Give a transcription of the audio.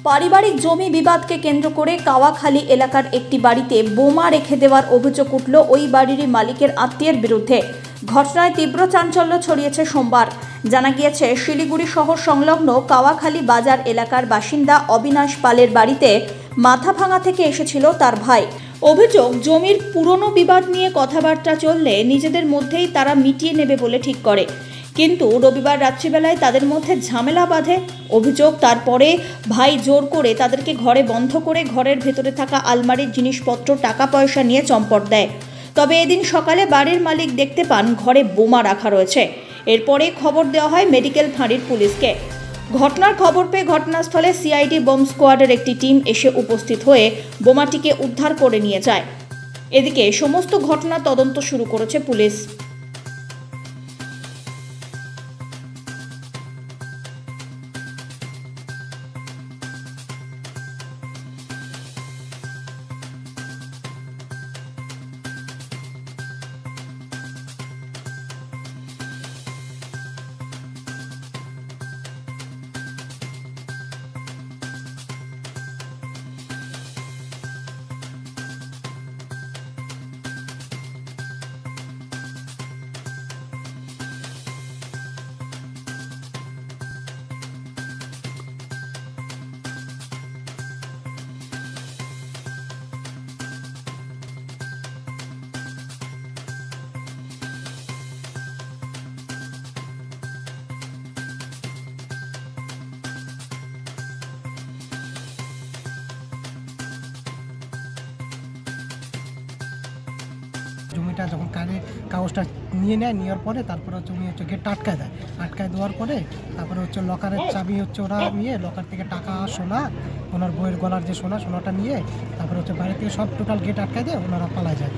পারিবারিক জমি বিবাদকে কেন্দ্র করে কাওয়াখালী এলাকার একটি বাড়িতে বোমা রেখে দেওয়ার অভিযোগ উঠল ওই বাড়িরই মালিকের আত্মীয়ের বিরুদ্ধে। ঘটনায় তীব্র চাঞ্চল্য ছড়িয়েছে সোমবার। জানা গিয়েছে, শিলিগুড়ি শহর সংলগ্ন কাওয়াখালী বাজার এলাকার বাসিন্দা অবিনাশ পালের বাড়িতে মাথা ভাঙা থেকে এসেছিল তার ভাই। অভিযোগ, জমির পুরনো বিবাদ নিয়ে কথাবার্তা চললে নিজেদের মধ্যেই তারা মিটিয়ে নেবে বলে ঠিক করে, কিন্তু রবিবার রাত্রিবেলায় তাদের মধ্যে ঝামেলা বাঁধে। অভিযোগ, তারপরে ভাই জোর করে তাদেরকে ঘরে বন্ধ করে ঘরের ভেতরে থাকা আলমারির জিনিসপত্র, টাকা পয়সা নিয়ে চম্পট দেয়। তবে এদিন সকালে বাড়ির মালিক দেখতে পান ঘরে বোমা রাখা রয়েছে। এরপরে খবর দেওয়া হয় মেডিকেল ফাঁড়ির পুলিশকে। ঘটনার খবর পেয়ে ঘটনাস্থলে সিআইডি বম্ব স্কোয়াডের একটি টিম এসে উপস্থিত হয়ে বোমাটিকে উদ্ধার করে নিয়ে যায়। এদিকে সমস্ত ঘটনা তদন্ত শুরু করেছে পুলিশ। জমিটা যখন কাগজটা নিয়ে নেওয়ার পরে তারপরে উনি গেটটা আটকায় দেয়। আটকায় দেওয়ার পরে তারপরে লকারের চাবি ওরা নিয়ে লকার থেকে টাকা, সোনা, ওনার বইয়ের গলার যে সোনাটা নিয়ে তারপরে বাইরে থেকে সব টোটাল গেট আটকায় দেয়, ওনারা পালায় যায়।